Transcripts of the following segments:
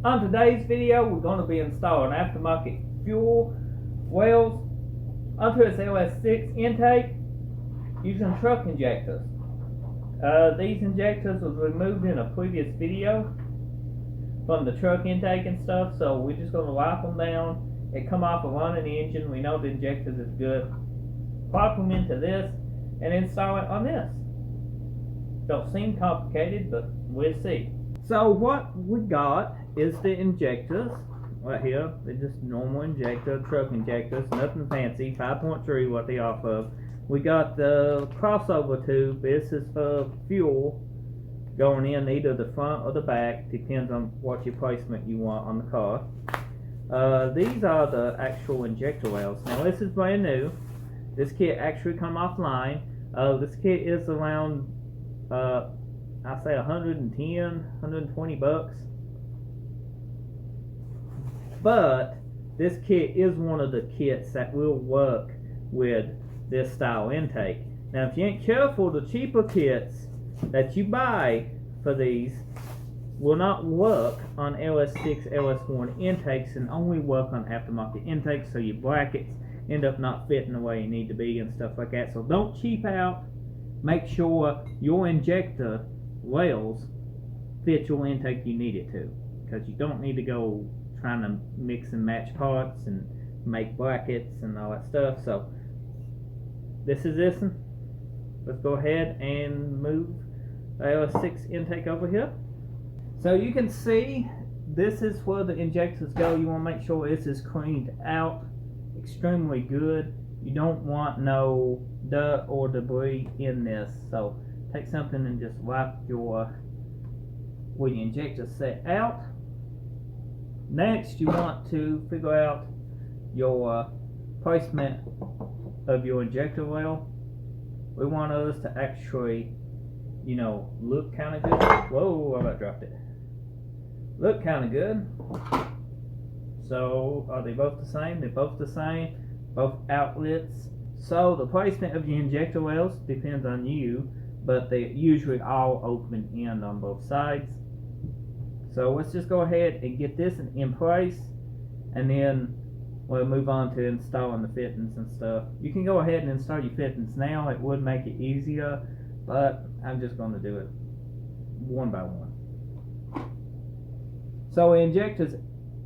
On today's video, we're going to be installing aftermarket fuel wells onto its LS6 intake using truck injectors. These injectors was removed in a previous video from the truck intake and stuff, so we're just going to wipe them down. They come off a running engine. We know the injectors is good. Plop them into this and install it on this. Don't seem complicated, but we'll see. So what we got is the injectors right here. They're just normal injector, truck injectors, nothing fancy. 5.3 what they off of. We got the crossover tube. This is for fuel going in either the front or the back, depends on what your placement you want on the car. These are the actual injector wells. Now this is brand new. This kit actually come offline. This kit is around I say 110, 120 bucks. But this kit is one of the kits that will work with this style intake. Now if you ain't careful, the cheaper kits that you buy for these will not work on LS6, LS1 intakes and only work on aftermarket intakes, so your brackets end up not fitting the way you need to be and stuff like that. So don't cheap out. Make sure your injector wells fit your intake you need it to, because you don't need to go trying to mix and match parts and make brackets and all that stuff. So this is this one. Let's go ahead and move the LS6 intake over here. So you can see this is where the injectors go. You want to make sure this is cleaned out extremely good. You don't want no dirt or debris in this. So take something and just wipe your where your injector set out. Next, you want to figure out your placement of your injector well. We want us to actually, you know, look kind of good. Whoa, I about dropped it. Look kind of good. So are they both the same? They're both the same. Both outlets. So the placement of your injector wells depends on you, but they usually all open end on both sides. So let's just go ahead and get this in place, and then we'll move on to installing the fittings and stuff. You can go ahead and install your fittings now. It would make it easier, but I'm just going to do it one by one. So injectors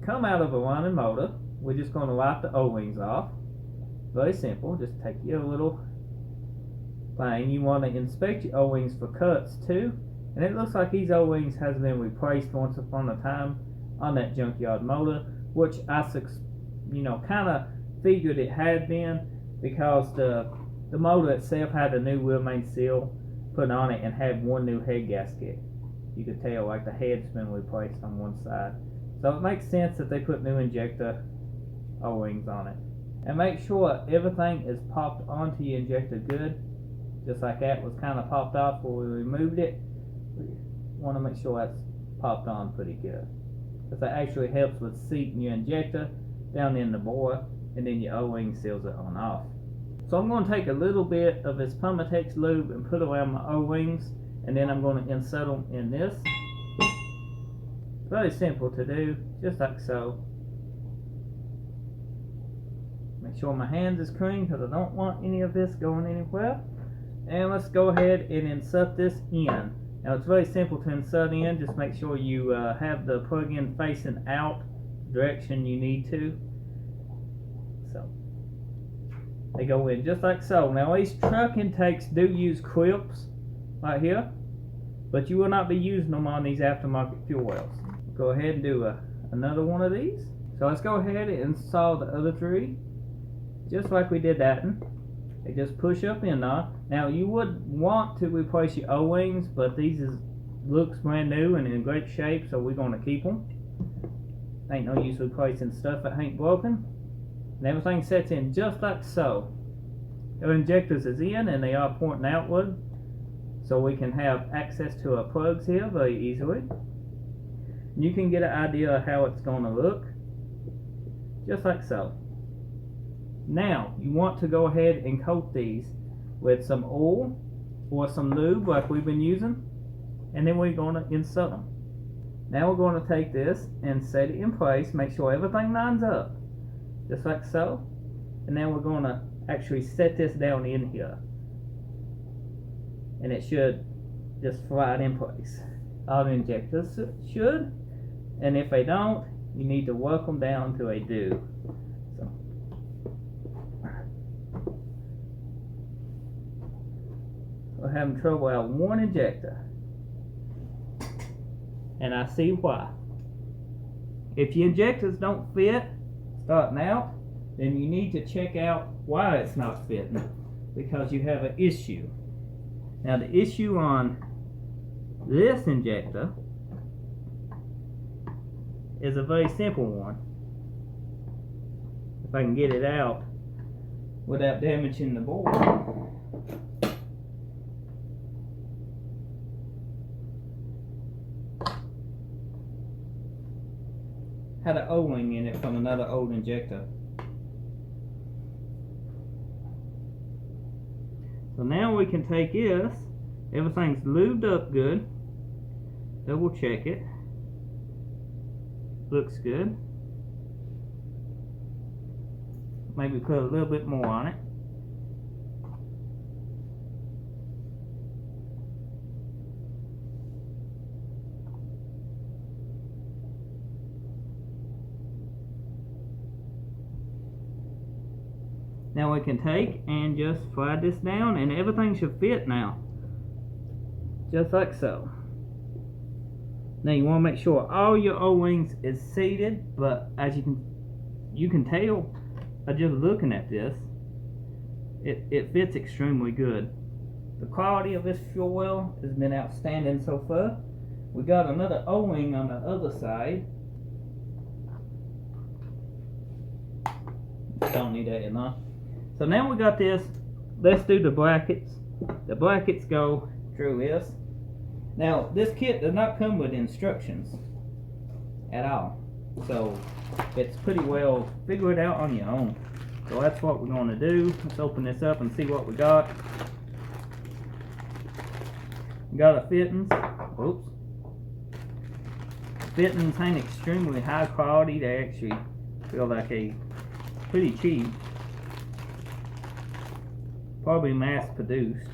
come out of a running motor. We're just going to wipe the O-rings off. Very simple. Just take your little thing. You want to inspect your O-rings for cuts too. And it looks like these O-rings has been replaced once upon a time on that junkyard motor, which I, kind of figured it had been, because the motor itself had a new wheel main seal put on it and had one new head gasket. You could tell like the head's been replaced on one side. So it makes sense that they put new injector O-rings on it. And make sure everything is popped onto your injector good, just like that was kind of popped off before we removed it. We want to make sure that's popped on pretty good, because that actually helps with seating your injector down in the bore, and then your O-ring seals it on off. So I'm going to take a little bit of this Permatex lube and put around my O-rings, and then I'm going to insert them in this. Very simple to do, just like so. Make sure my hands is clean, because I don't want any of this going anywhere. And let's go ahead and insert this in. Now it's very simple to insert in. Just make sure you have the plug-in facing out direction you need to. So they go in just like so. Now these truck intakes do use clips right here, but you will not be using them on these aftermarket fuel wells. Go ahead and do another one of these. So let's go ahead and install the other three, just like we did that one. They just push up in there. Now you would want to replace your O-rings, but these looks brand new and in great shape, so we're going to keep them. Ain't no use replacing stuff that ain't broken. And everything sets in just like so. The injectors is in and they are pointing outward, so we can have access to our plugs here very easily. You can get an idea of how it's going to look, just like so. Now, you want to go ahead and coat these with some oil or some lube like we've been using, and then we're going to insert them. Now we're going to take this and set it in place, make sure everything lines up, just like so. And then we're going to actually set this down in here. And it should just slide in place. All the injectors should. And if they don't, you need to work them down to a do. So. We're having trouble out one injector. And I see why. If your injectors don't fit starting out, then you need to check out why it's not fitting, because you have an issue. Now the issue on this injector is a very simple one. If I can get it out without damaging the board. Had an O-ring in it from another old injector. So now we can take this, everything's lubed up good, double check it, looks good, maybe put a little bit more on it. Now we can take and just slide this down and everything should fit now. Just like so. Now you want to make sure all your O-rings is seated, but as you can tell by just looking at this, it fits extremely good. The quality of this fuel well has been outstanding so far. We got another O-ring on the other side. Don't need that enough. So now we got this. Let's do the brackets. The brackets go through this. Now this kit does not come with instructions at all, so it's pretty well figure it out on your own. So that's what we're going to do. Let's open this up and see what we got. We got a fittings. Oops. Fittings ain't extremely high quality. They actually feel like a pretty cheap. Probably mass produced.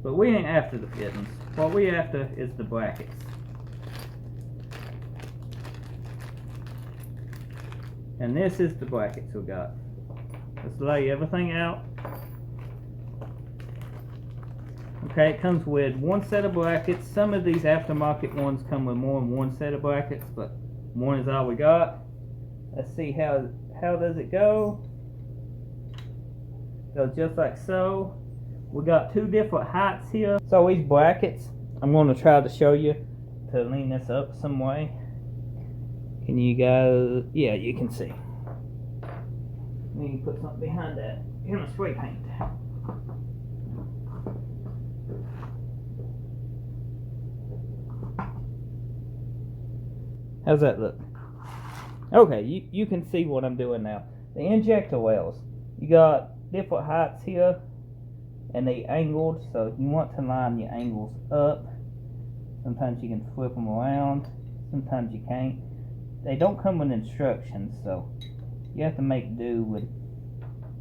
But we ain't after the fittings. What we after is the brackets. And this is the brackets we got. Let's lay everything out. Okay, it comes with one set of brackets. Some of these aftermarket ones come with more than one set of brackets, but one is all we got. Let's see how does it go. Goes just like so. We got two different heights here. So these brackets, I'm going to try to show you to lean this up some way. Can you guys? Yeah, you can see. Let me put something behind that. Here's my spray paint. How's that look? Okay, you can see what I'm doing now. The injector wells, you got different heights here, and they angled, so you want to line your angles up. Sometimes you can flip them around, sometimes you can't. They don't come with instructions, so you have to make do with,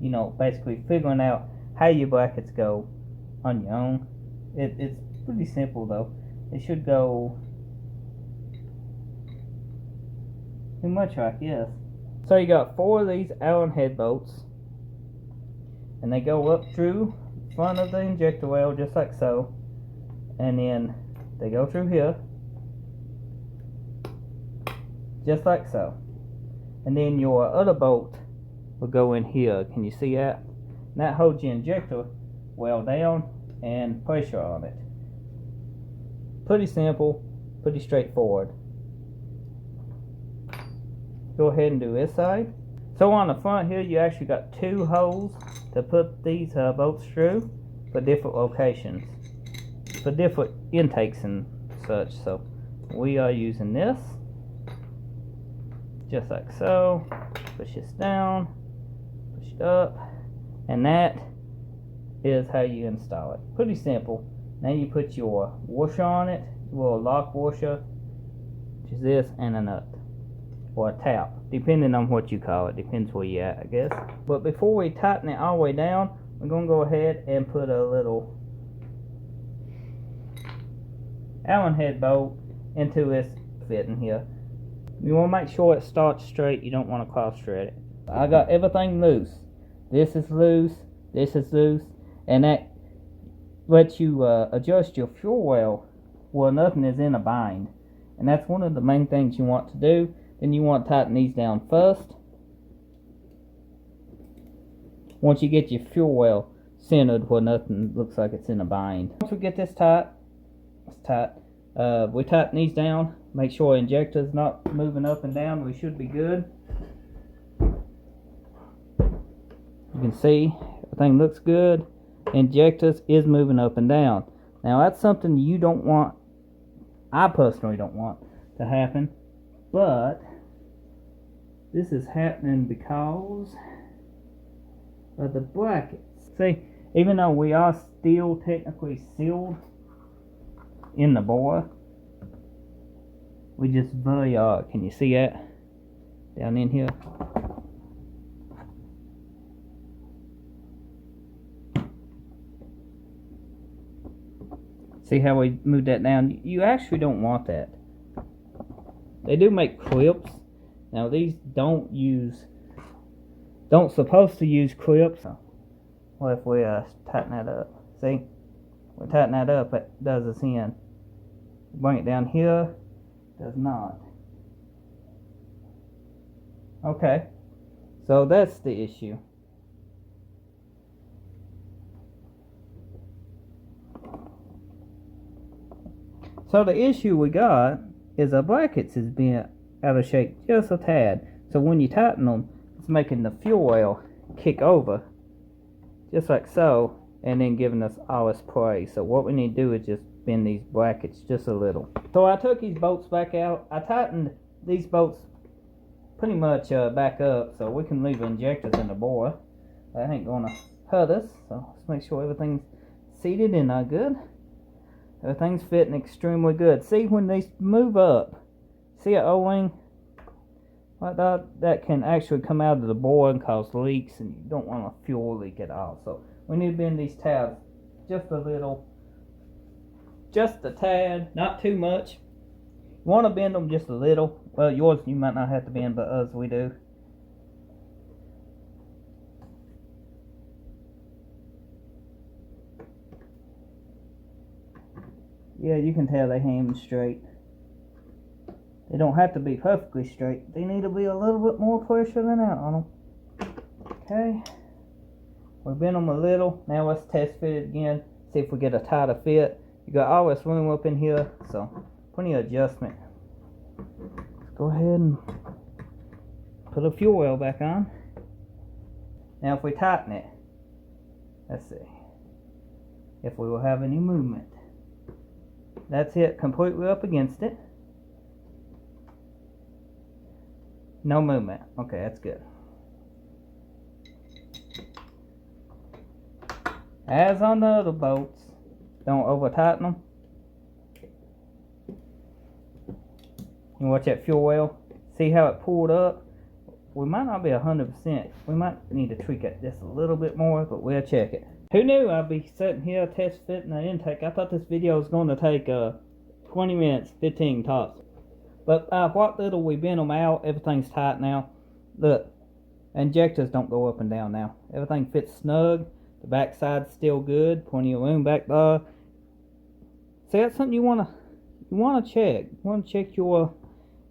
you know, basically figuring out how your brackets go on your own. It's pretty simple though. It should go pretty much like this. So you got 4 of these Allen head bolts, and they go up through the front of the injector well just like so, and then they go through here just like so, and then your other bolt will go in here. Can you see that? And that holds your injector well down and pressure on it. Pretty simple, pretty straightforward. Go ahead and do this side. So on the front here, you actually got 2 holes to put these bolts through for different locations, for different intakes and such. So we are using this just like so. Push this down, push it up, and that is how you install it. Pretty simple. Now you put your washer on it, your lock washer, which is this, and a nut. Or a tap, depending on what you call it. Depends where you're at, I guess. But before we tighten it all the way down, we're going to go ahead and put a little Allen head bolt into this fitting here. You want to make sure it starts straight. You don't want to cross thread it. I got everything loose. This is loose, this is loose, and that lets you adjust your fuel well where nothing is in a bind. And that's one of the main things you want to do. Then you want to tighten these down first. Once you get your fuel well centered where nothing looks like it's in a bind. Once we get this tight, we tighten these down. Make sure injector's not moving up and down. We should be good. You can see everything looks good. Injectors is moving up and down. Now that's something you don't want. I personally don't want to happen, but this is happening because of the brackets. See, even though we are still technically sealed in the bore, we just very can you see that down in here? See how we moved that down? You actually don't want that. They do make clips. Now these don't supposed to use clips. What if we tighten that up? See? We tighten that up, it does this in. Bring it down here, does not. Okay, so that's the issue. So the issue we got is the brackets is being out of shape just a tad. So when you tighten them, it's making the fuel well kick over, just like so, and then giving us all this play. So what we need to do is just bend these brackets just a little. So I took these bolts back out. I tightened these bolts pretty much back up, so we can leave injectors in the bore. That ain't gonna hurt us. So let's make sure everything's seated and good. Everything's fitting extremely good. See, when these move up, see an O-ring like that? That can actually come out of the bore and cause leaks, and you don't want a fuel leak at all. So we need to bend these tabs just a little, just a tad, not too much. You want to bend them just a little. Well, yours you might not have to bend, but us we do. Yeah, you can tell they hang straight. They don't have to be perfectly straight. They need to be a little bit more pressure than out on them. Okay. We bent them a little. Now let's test fit it again. See if we get a tighter fit. You got all this room up in here, so plenty of adjustment. Let's go ahead and put a fuel well back on. Now if we tighten it, let's see if we will have any movement. That's it, completely up against it. No movement. Okay, that's good. As on the other bolts, don't over tighten them. You watch that fuel well. See how it pulled up? We might not be 100%. We might need to tweak it just a little bit more, but we'll check it. Who knew I'd be sitting here test fitting the intake? I thought this video was going to take 20 minutes, 15 tops. But what little we bent them out, everything's tight now. Look, injectors don't go up and down now. Everything fits snug. The back side's still good. Plenty of room back there. See, that's something you wanna check. You wanna check your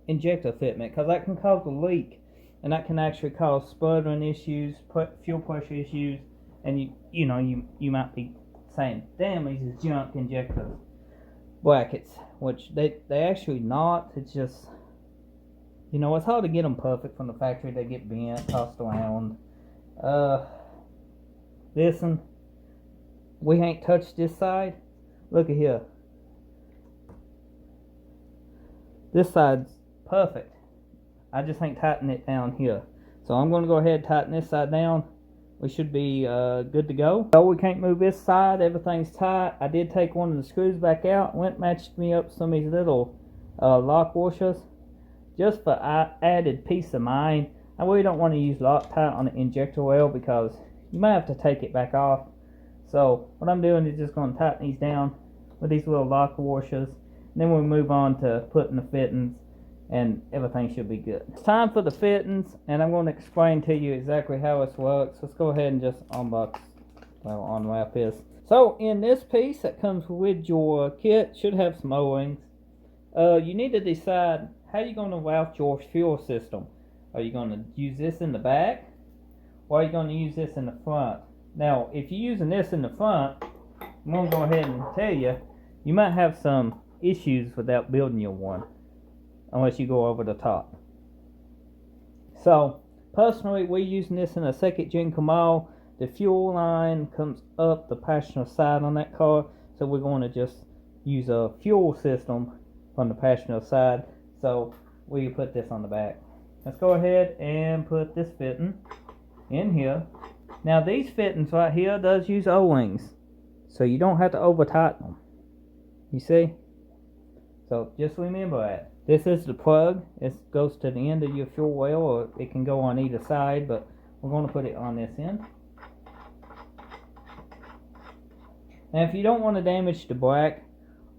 injector fitment, because that can cause a leak, and that can actually cause sputtering issues, fuel pressure issues. And you might be saying, damn, these is junk injector brackets, which they actually not. It's just, it's hard to get them perfect from the factory. They get bent, tossed around. Listen, we ain't touched this side. Look at here. This side's perfect. I just ain't tightened it down here. So I'm going to go ahead and tighten this side down. we should be good to go. So we can't move this side, everything's tight. I did take one of the screws back out, went and matched me up some of these little lock washers, just for added peace of mind. I really don't want to use Loctite on the injector well because you might have to take it back off. So what I'm doing is just going to tighten these down with these little lock washers, and then we'll move on to putting the fittings, and everything should be good. It's time for the fittings, and I'm going to explain to you exactly how this works. Let's go ahead and just unwrap this. So in this piece that comes with your kit, should have some O-rings. You need to decide how you're going to route your fuel system. Are you going to use this in the back, or are you going to use this in the front? Now, if you're using this in the front, I'm going to go ahead and tell you, you might have some issues without building your one, unless you go over the top. So, personally, we're using this in a second gen Kamal. The fuel line comes up the passenger side on that car, so we're going to just use a fuel system on the passenger side. So, we put this on the back. Let's go ahead and put this fitting in here. Now, these fittings right here does use O-rings, so you don't have to over tighten them. You see? So, just remember that. This is the plug. It goes to the end of your fuel well, or it can go on either side, but we're going to put it on this end. Now, if you don't want to damage the black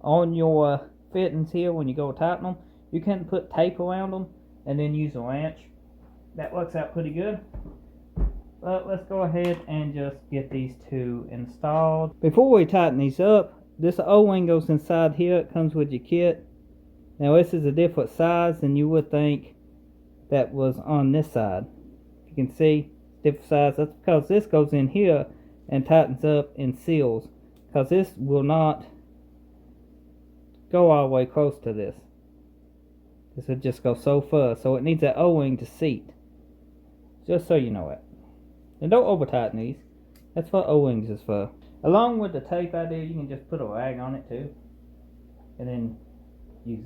on your fittings here when you go tighten them, you can put tape around them and then use a wrench. That works out pretty good. But let's go ahead and just get these two installed. Before we tighten these up, this O-ring goes inside here. It comes with your kit. Now this is a different size than you would think that was on this side. You can see different size. That's because this goes in here and tightens up and seals, because this will not go all the way close to this. This will just go so far, so it needs that O-ring to seat. Just so you know it. And don't over tighten these. That's what O-rings is for. Along with the tape idea, you can just put a rag on it too, and then use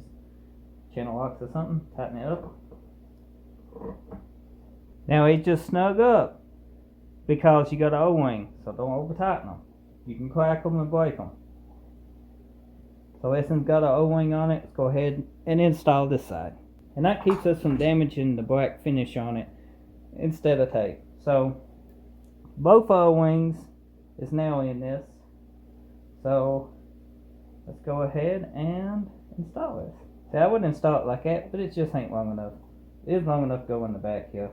channel locks or something, tighten it up. Now it just snug up because you got an O-ring, so don't over tighten them. You can crack them and break them. So this one's got an O-ring on it. Let's go ahead and install this side, and that keeps us from damaging the black finish on it instead of tape. So both O-rings is now in this, so let's go ahead and install this. See, I wouldn't install it like that, but it just ain't long enough. It is long enough to go in the back here.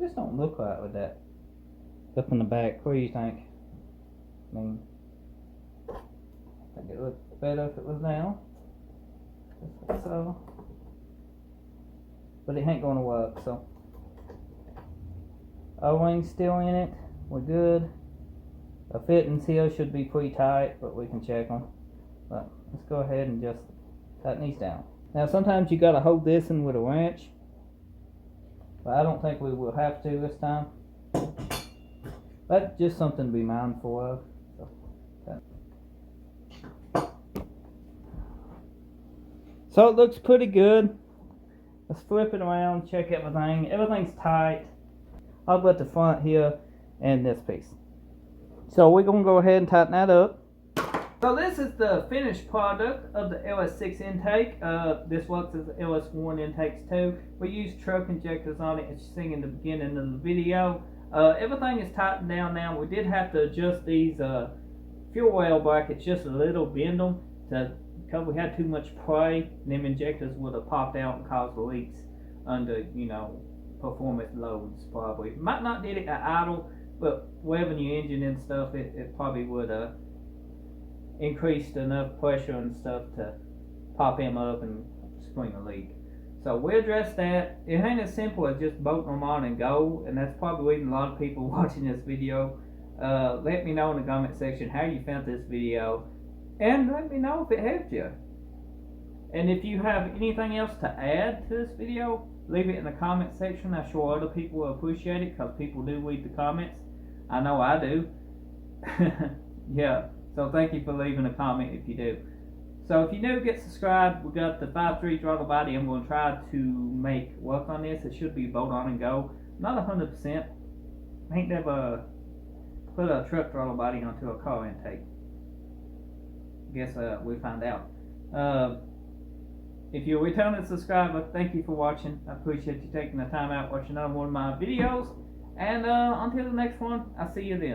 Just don't look right with that up in the back. What do you think? I mean, I think it looked better if it was down. Just like so. But it ain't gonna work, so. O-ring's still in it. We're good. The fittings here should be pretty tight, but we can check them. But let's go ahead and just tighten these down. Now sometimes you gotta hold this in with a wrench, but I don't think we will have to this time. That's just something to be mindful of. So it looks pretty good. Let's flip it around, check everything. Everything's tight. I'll put the front here and this piece. So we're going to go ahead and tighten that up. So this is the finished product of the LS6 intake. This works as LS1 intakes too. We use truck injectors on it, as you seen in the beginning of the video. Everything is tightened down now. We did have to adjust these fuel well brackets just a little, bend them, because we had too much play, and them injectors would have popped out and caused leaks under, performance loads probably. Might not did it at idle, but revving your engine and stuff, it probably would have increased enough pressure and stuff to pop him up and spring a leak. So we addressed that. It ain't as simple as just bolting them on and go, and that's probably reason a lot of people watching this video. Let me know in the comment section how you found this video, and let me know if it helped you. And if you have anything else to add to this video, leave it in the comment section. I'm sure other people will appreciate it, because people do read the comments. I know I do. Yeah, so thank you for leaving a comment if you do. So if you never get subscribed, we got the 5.3 throttle body. I'm going to try to make work on this. It should be bolt on and go. Not 100%. I ain't never put a truck throttle body onto a car intake. Guess we'll find out. If you're a returning subscriber, thank you for watching. I appreciate you taking the time out watching another one of my videos. And until the next one, I'll see you then.